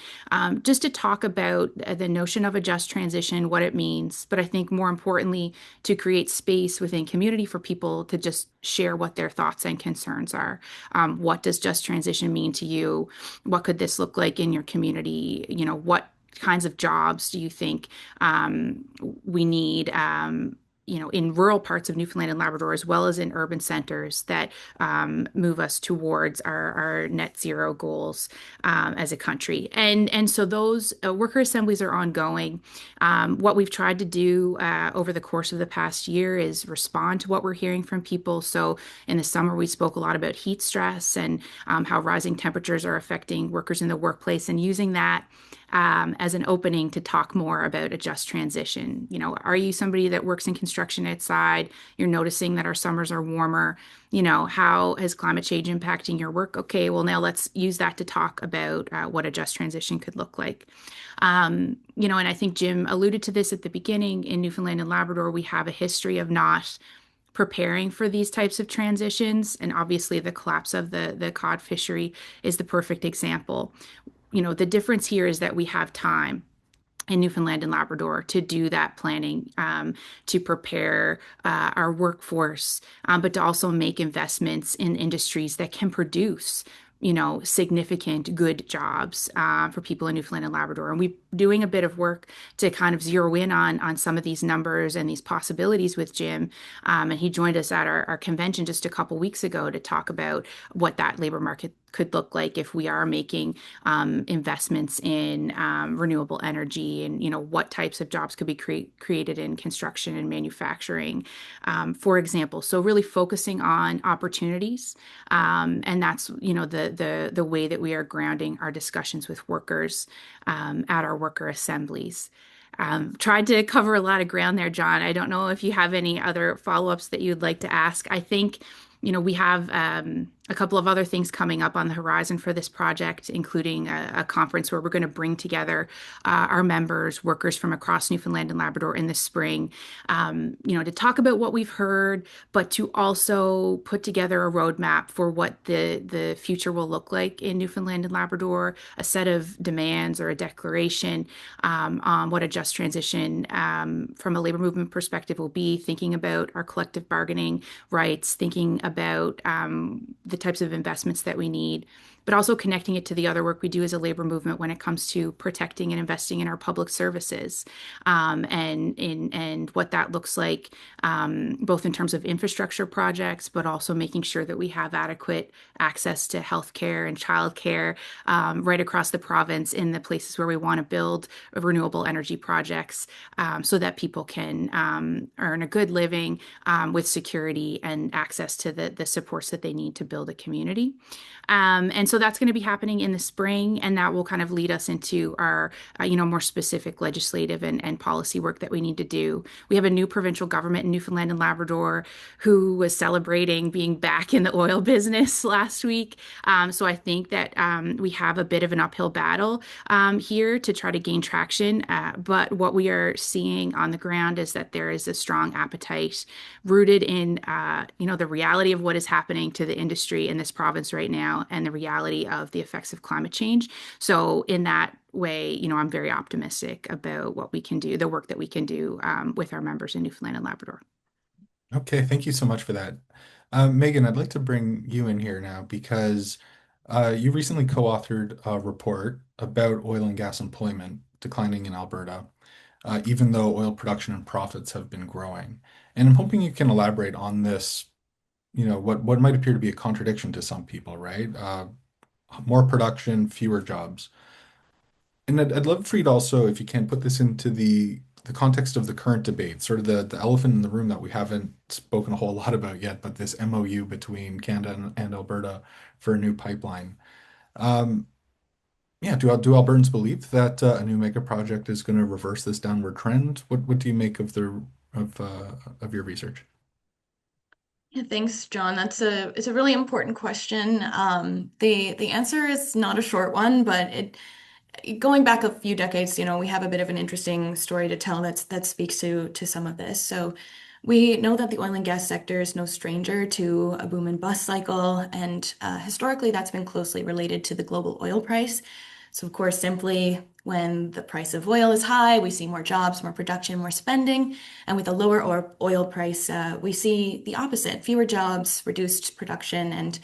just to talk about the notion of a just transition, what it means, but I think more importantly, to create space within community for people to just share what their thoughts and concerns are. What does just transition mean to you? What could this look like in your community? What kinds of jobs do you think we need in rural parts of Newfoundland and Labrador, as well as in urban centers that move us towards our net zero goals as a country. And so those worker assemblies are ongoing. What we've tried to do over the course of the past year is respond to what we're hearing from people. So in the summer, we spoke a lot about heat stress and how rising temperatures are affecting workers in the workplace, and using that as an opening to talk more about a just transition. Are you somebody that works in construction outside? You're noticing that our summers are warmer. How has climate change impacting your work? Okay, well, now let's use that to talk about what a just transition could look like. And I think Jim alluded to this at the beginning. In Newfoundland and Labrador, we have a history of not preparing for these types of transitions. And obviously the collapse of the cod fishery is the perfect example. The difference here is that we have time in Newfoundland and Labrador to do that planning, to prepare our workforce, but to also make investments in industries that can produce significant good jobs for people in Newfoundland and Labrador. And we're doing a bit of work to kind of zero in on some of these numbers and these possibilities with Jim. And he joined us at our convention just a couple weeks ago to talk about what that labor market could look like if we are making investments in renewable energy, and what types of jobs could be created in construction and manufacturing, for example. So really focusing on opportunities, and that's the way that we are grounding our discussions with workers at our worker assemblies. Tried to cover a lot of ground there, John. I don't know if you have any other follow-ups that you'd like to ask. I think we have a couple of other things coming up on the horizon for this project, including a conference where we're going to bring together our members, workers from across Newfoundland and Labrador in the spring, to talk about what we've heard, but to also put together a roadmap for what the future will look like in Newfoundland and Labrador, a set of demands or a declaration on what a just transition from a labor movement perspective will be, thinking about our collective bargaining rights, thinking about the types of investments that we need, but also connecting it to the other work we do as a labor movement when it comes to protecting and investing in our public services, and what that looks like, both in terms of infrastructure projects, but also making sure that we have adequate access to healthcare and childcare right across the province in the places where we want to build renewable energy projects, so that people can earn a good living with security and access to the supports that they need to build a community. And so that's going to be happening in the spring, and that will kind of lead us into our, more specific legislative and policy work that we need to do. We have a new provincial government in Newfoundland and Labrador who was celebrating being back in the oil business last week. So I think that we have a bit of an uphill battle here to try to gain traction. But what we are seeing on the ground is that there is a strong appetite rooted in, the reality of what is happening to the industry in this province right now, and the reality of the effects of climate change. So in that way, I'm very optimistic about what we can do, the work that we can do with our members in Newfoundland and Labrador. Okay, thank you so much for that. Megan, I'd like to bring you in here now because you recently co-authored a report about oil and gas employment declining in Alberta, even though oil production and profits have been growing. And I'm hoping you can elaborate on this, what might appear to be a contradiction to some people, right? More production, fewer jobs. And I'd love for you to also, if you can, put this into the context of the current debate, sort of the elephant in the room that we haven't spoken a whole lot about yet, but this MOU between Canada and Alberta for a new pipeline. Yeah, do Albertans believe that a new mega project is going to reverse this downward trend? What do you make of of your research? Yeah, thanks, John. It's a really important question. The answer is not a short one, but going back a few decades, we have a bit of an interesting story to tell that speaks to some of this. So we know that the oil and gas sector is no stranger to a boom and bust cycle, and historically that's been closely related to the global oil price. So of course, simply when the price of oil is high, we see more jobs, more production, more spending. And with a lower oil price, we see the opposite, fewer jobs, reduced production, and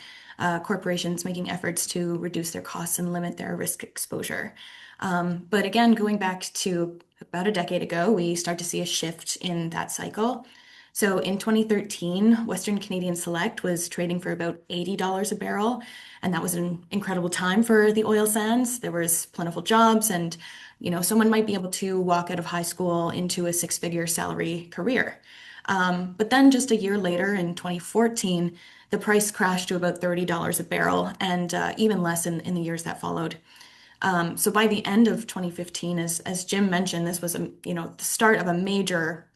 corporations making efforts to reduce their costs and limit their risk exposure. But again, going back to about a decade ago, we start to see a shift in that cycle. So in 2013, Western Canadian Select was trading for about $80 a barrel, and that was an incredible time for the oil sands. There was plentiful jobs, and someone might be able to walk out of high school into a six-figure salary career. But then just a year later, in 2014, the price crashed to about $30 a barrel, and even less in the years that followed. So by the end of 2015, as Jim mentioned, this was the start of a major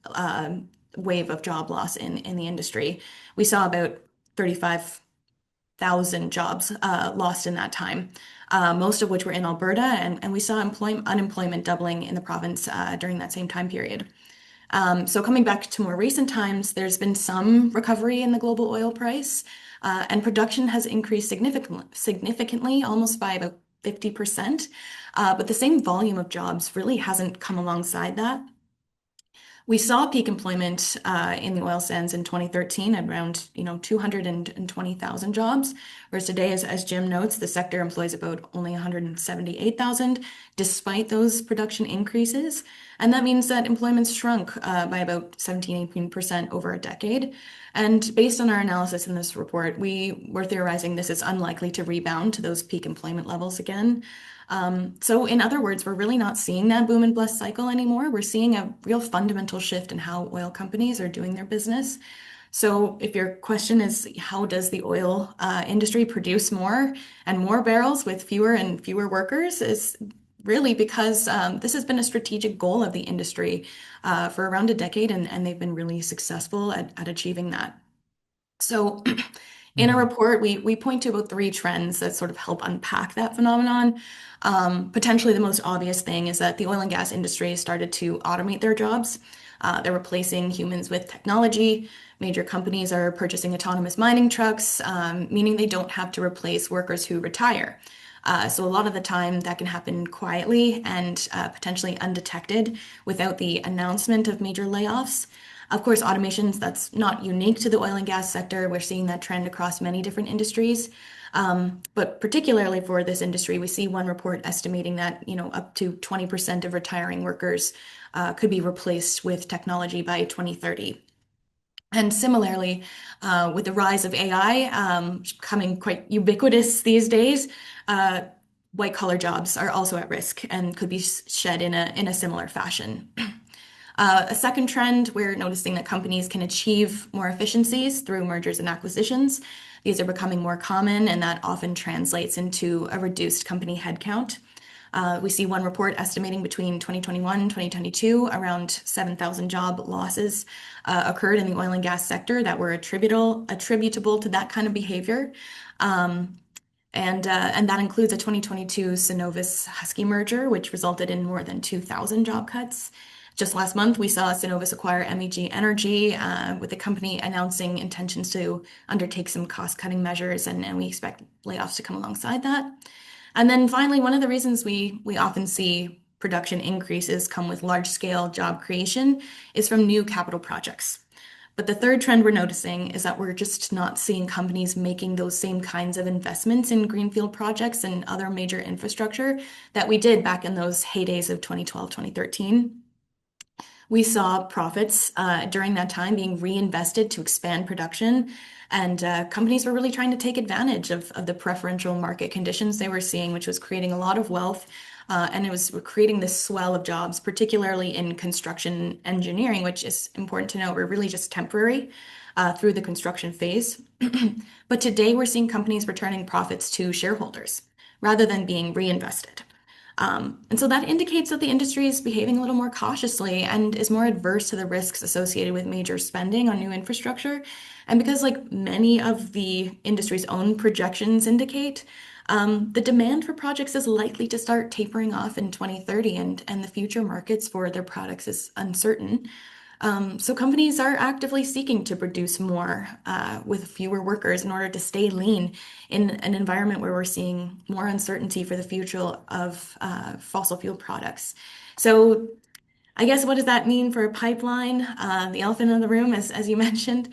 wave of job loss in the industry. We saw about 35,000 jobs lost in that time, most of which were in Alberta, and we saw unemployment doubling in the province during that same time period. So coming back to more recent times, there's been some recovery in the global oil price, and production has increased significantly, almost by about 50%. But the same volume of jobs really hasn't come alongside that. We saw peak employment in the oil sands in 2013 at around 220,000 jobs, whereas today, as Jim notes, the sector employs about only 178,000, despite those production increases. And that means that employment's shrunk by about 17-18% over a decade. And based on our analysis in this report, we were theorizing this is unlikely to rebound to those peak employment levels again. So in other words, we're really not seeing that boom and bust cycle anymore. We're seeing a real fundamental shift in how oil companies are doing their business. So if your question is, how does the oil industry produce more and more barrels with fewer and fewer workers, is really because this has been a strategic goal of the industry for around a decade, and they've been really successful at achieving that. So In a Mhm. report, we point to about three trends that sort of help unpack that phenomenon. Potentially the most obvious thing is that the oil and gas industry started to automate their jobs. They're replacing humans with technology. Major companies are purchasing autonomous mining trucks, meaning they don't have to replace workers who retire. So a lot of the time that can happen quietly and potentially undetected without the announcement of major layoffs. Of course, automations, that's not unique to the oil and gas sector. We're seeing that trend across many different industries. But particularly for this industry, we see one report estimating that, up to 20% of retiring workers could be replaced with technology by 2030. And similarly, with the rise of AI becoming quite ubiquitous these days, uh, white collar jobs are also at risk and could be shed in a similar fashion. A second trend, we're noticing that companies can achieve more efficiencies through mergers and acquisitions. These are becoming more common, and that often translates into a reduced company headcount. We see one report estimating between 2021 and 2022, around 7,000 job losses occurred in the oil and gas sector that were attributable to that kind of behavior. Um, and that includes a 2022 Cenovus Husky merger, which resulted in more than 2,000 job cuts. Just last month, we saw Cenovus acquire MEG Energy, with the company announcing intentions to undertake some cost-cutting measures, and we expect layoffs to come alongside that. And then finally, one of the reasons we often see production increases come with large-scale job creation is from new capital projects. But the third trend we're noticing is that we're just not seeing companies making those same kinds of investments in greenfield projects and other major infrastructure that we did back in those heydays of 2012, 2013. We saw profits during that time being reinvested to expand production, and companies were really trying to take advantage of the preferential market conditions they were seeing, which was creating a lot of wealth. And it was creating this swell of jobs, particularly in construction engineering, which is important to note, we're really just temporary through the construction phase. But today we're seeing companies returning profits to shareholders rather than being reinvested. And so that indicates that the industry is behaving a little more cautiously and is more adverse to the risks associated with major spending on new infrastructure. And because, like many of the industry's own projections indicate, the demand for projects is likely to start tapering off in 2030, and the future markets for their products is uncertain. So companies are actively seeking to produce more with fewer workers in order to stay lean in an environment where we're seeing more uncertainty for the future of fossil fuel products. So I guess what does that mean for a pipeline? The elephant in the room, as you mentioned.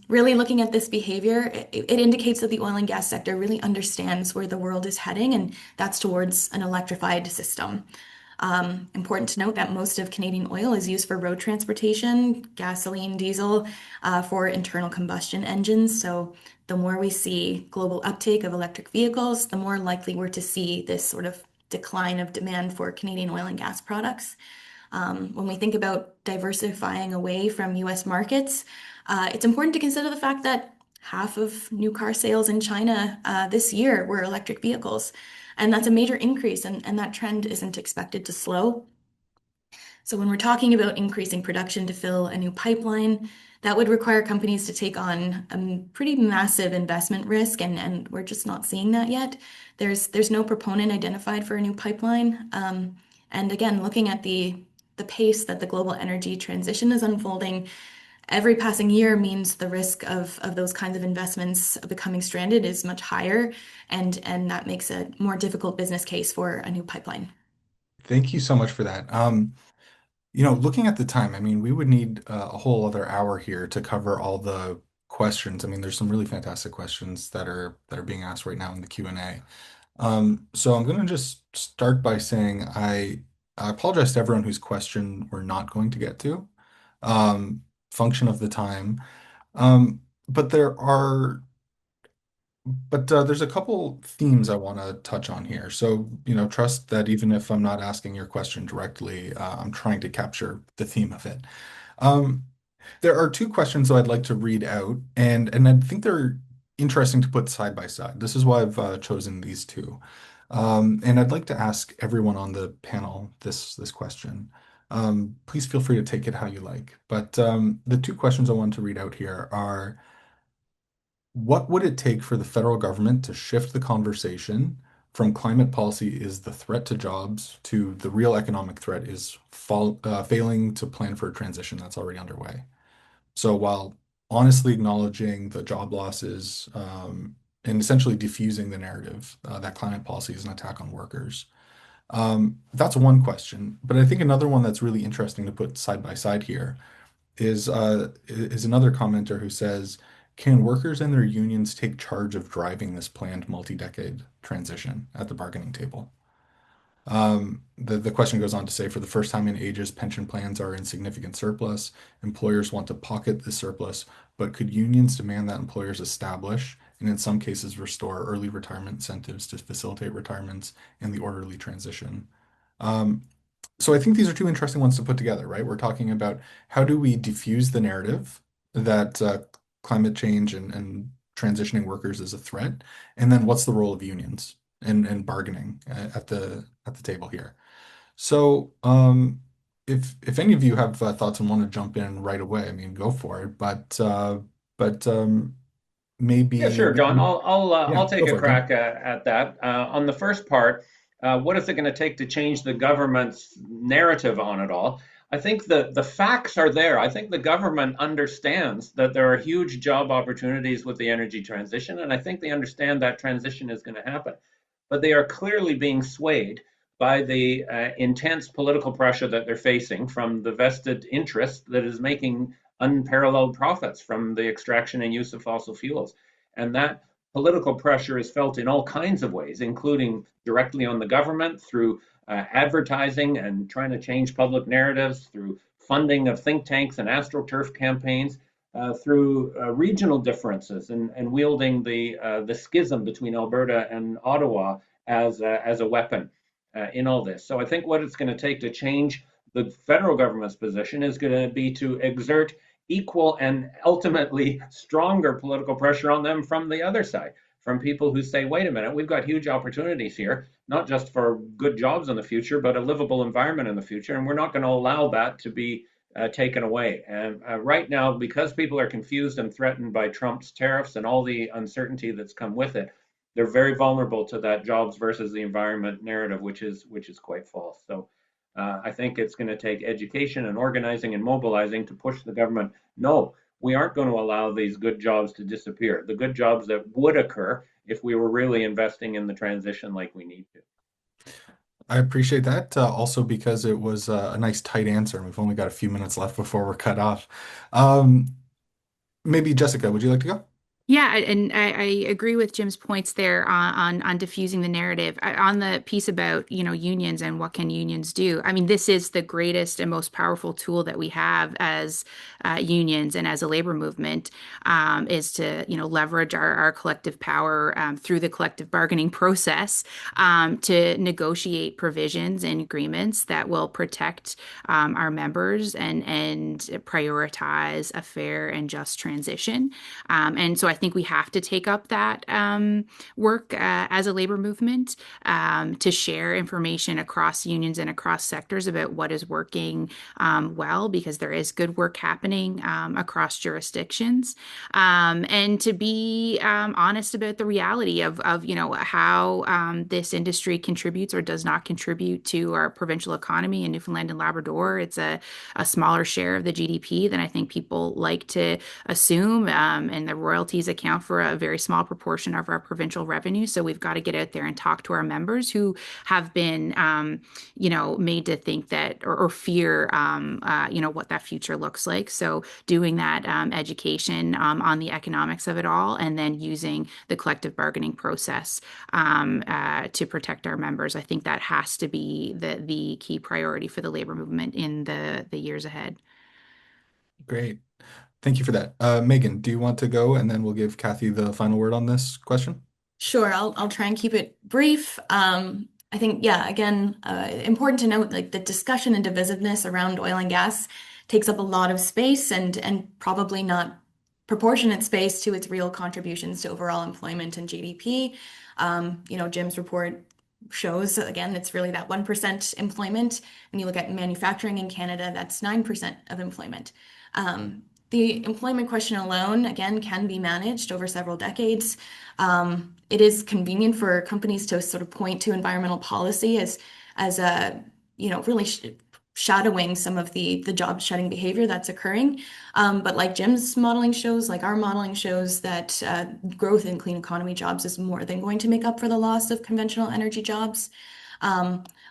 Really looking at this behavior, it indicates that the oil and gas sector really understands where the world is heading, and that's towards an electrified system. Important to note that most of Canadian oil is used for road transportation, gasoline, diesel, for internal combustion engines. So the more we see global uptake of electric vehicles, the more likely we're to see this sort of decline of demand for Canadian oil and gas products. When we think about diversifying away from US markets, it's important to consider the fact that half of new car sales in China this year were electric vehicles. And that's a major increase, and that trend isn't expected to slow. So when we're talking about increasing production to fill a new pipeline, that would require companies to take on a pretty massive investment risk, and we're just not seeing that yet. There's no proponent identified for a new pipeline. And again, looking at the pace that the global energy transition is unfolding, every passing year means the risk of those kinds of investments becoming stranded is much higher, and that makes a more difficult business case for a new pipeline. Thank you so much for that. Looking at the time, I mean, we would need a whole other hour here to cover all the questions. I mean, there's some really fantastic questions that are being asked right now in the Q&A. So I'm going to just start by saying I apologize to everyone whose question we're not going to get to. Function of the time. Um, but there's a couple themes I want to touch on here. So, trust that even if I'm not asking your question directly, I'm trying to capture the theme of it. Um, there are two questions that I'd like to read out, and I think they're interesting to put side by side. This is why I've chosen these two. And I'd like to ask everyone on the panel this question. Please feel free to take it how you like. But the two questions I want to read out here are, what would it take for the federal government to shift the conversation from climate policy is the threat to jobs to the real economic threat is failing to plan for a transition that's already underway? So while honestly acknowledging the job losses and essentially diffusing the narrative that climate policy is an attack on workers. That's one question. But I think another one that's really interesting to put side by side here is another commenter who says, can workers and their unions take charge of driving this planned multi-decade transition at the bargaining table? The question goes on to say, for the first time in ages, pension plans are in significant surplus. Employers want to pocket the surplus, but could unions demand that employers establish and in some cases restore early retirement incentives to facilitate retirements and the orderly transition? Um, so I think these are two interesting ones to put together, right? We're talking about how do we diffuse the narrative that climate change and transitioning workers is a threat, and then what's the role of unions and bargaining at the table here? So if any of you have thoughts and want to jump in right away, I mean, go for it. But Yeah, maybe sure, John. yeah, I'll take go a for it, Ken. crack at that. On the first part, what is it going to take to change the government's narrative on it all? I think the facts are there. I think the government understands that there are huge job opportunities with the energy transition, and I think they understand that transition is going to happen. But they are clearly being swayed by the intense political pressure that they're facing from the vested interest that is making unparalleled profits from the extraction and use of fossil fuels. And that political pressure is felt in all kinds of ways, including directly on the government through advertising and trying to change public narratives, through funding of think tanks and astroturf campaigns, through regional differences and wielding the schism between Alberta and Ottawa as a weapon in all this. So I think what it's going to take to change the federal government's position is going to be to exert equal and ultimately stronger political pressure on them from the other side, from people who say, wait a minute, we've got huge opportunities here, not just for good jobs in the future, but a livable environment in the future. And we're not going to allow that to be taken away. And right now, because people are confused and threatened by Trump's tariffs and all the uncertainty that's come with it, they're very vulnerable to that jobs versus the environment narrative, which is quite false. So I think it's going to take education and organizing and mobilizing to push the government. No, we aren't going to allow these good jobs to disappear. The good jobs that would occur if we were really investing in the transition like we need to. I appreciate that. Also because it was a nice tight answer, and we've only got a few minutes left before we're cut off. Um, Maybe Jessica, would you like to go? Yeah, and I agree with Jim's points there on diffusing the narrative. On the piece about, unions and what can unions do. I mean, this is the greatest and most powerful tool that we have as unions and as a labor movement, is to, leverage our collective power through the collective bargaining process, to negotiate provisions and agreements that will protect our members and prioritize a fair and just transition. And so I think we have to take up that work as a labor movement, to share information across unions and across sectors about what is working well, because there is good work happening across jurisdictions, and to be honest about the reality of how this industry contributes or does not contribute to our provincial economy in Newfoundland and Labrador. It's a smaller share of the GDP than I think people like to assume, and the royalties account for a very small proportion of our provincial revenue. So we've got to get out there and talk to our members who have been, made to think that or fear, what that future looks like. So doing that education on the economics of it all, and then using the collective bargaining process to protect our members. I think that has to be the key priority for the labor movement in the years ahead. Great. Thank you for that. Megan, do you want to go and then we'll give Kathy the final word on this question? Sure, I'll try and keep it brief. I think, yeah, again, important to note, like the discussion and divisiveness around oil and gas takes up a lot of space and probably not proportionate space to its real contributions to overall employment and GDP. Jim's report shows, again, it's really that 1% employment. When you look at manufacturing in Canada, that's 9% of employment. the employment question alone, again, can be managed over several decades. It is convenient for companies to sort of point to environmental policy as a, really shadowing some of the job shedding behavior that's occurring. But like Jim's modeling shows, like our modeling shows, that growth in clean economy jobs is more than going to make up for the loss of conventional energy jobs.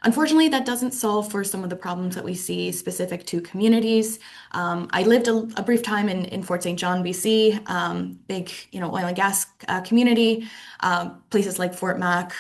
Unfortunately, that doesn't solve for some of the problems that we see specific to communities. I lived a brief time in Fort St. John, BC, big oil and gas community, places like Fort Mac,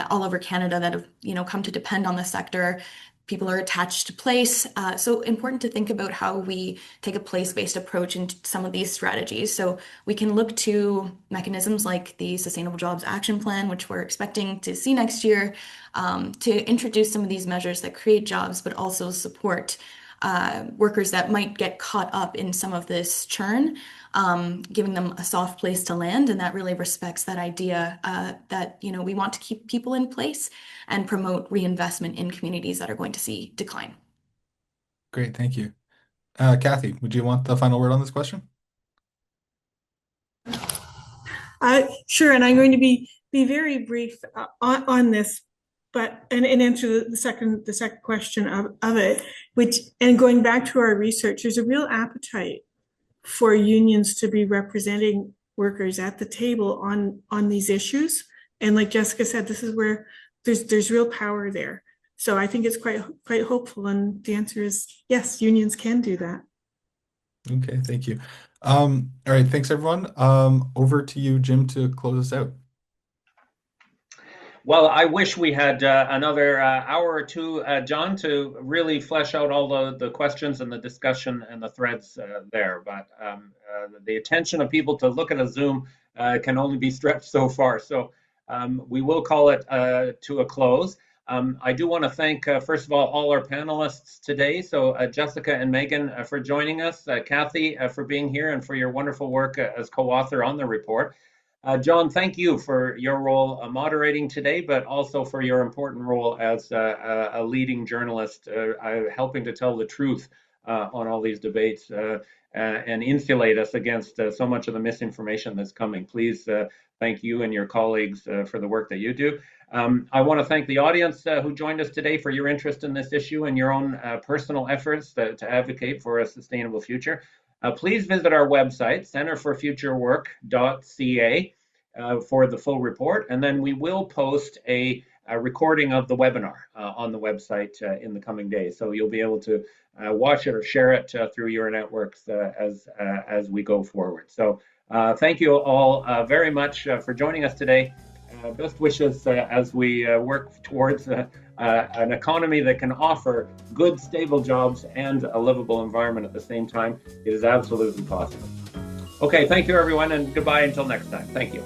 all over Canada that have come to depend on the sector. People are attached to place. So important to think about how we take a place-based approach into some of these strategies. So we can look to mechanisms like the Sustainable Jobs Action Plan, which we're expecting to see next year, to introduce some of these measures that create jobs, but also support workers that might get caught up in some of this churn, giving them a soft place to land. And that really respects that idea that we want to keep people in place and promote reinvestment in communities that are going to see decline. Great, thank you. Kathy, would you want the final word on this question? Sure, and I'm going to be very brief on this, but and answer the second question of it, and going back to our research, there's a real appetite for unions to be representing workers at the table on these issues. And like Jessica said, this is where there's real power there. So I think it's quite hopeful, and the answer is yes, unions can do that. Okay, thank you. All right, thanks everyone. Over to you, Jim, to close us out. Well, I wish we had another hour or two, John, to really flesh out all the questions and the discussion and the threads there. But the attention of people to look at a Zoom can only be stretched so far. So we will call it to a close. I do want to thank, first of all our panelists today. So Jessica and Megan for joining us, Kathy for being here and for your wonderful work as co-author on the report. John, thank you for your role moderating today, but also for your important role as a leading journalist, helping to tell the truth on all these debates and insulate us against so much of the misinformation that's coming. Please thank you and your colleagues for the work that you do. I want to thank the audience who joined us today for your interest in this issue and your own personal efforts to advocate for a sustainable future. Please visit our website, centerforfuturework.ca, for the full report. And then we will post a recording of the webinar on the website in the coming days. So you'll be able to watch it or share it through your networks as we go forward. So thank you all very much for joining us today. Best wishes as we work towards an economy that can offer good, stable jobs and a livable environment at the same time. It is absolutely possible. Okay, thank you, everyone, and goodbye until next time. Thank you.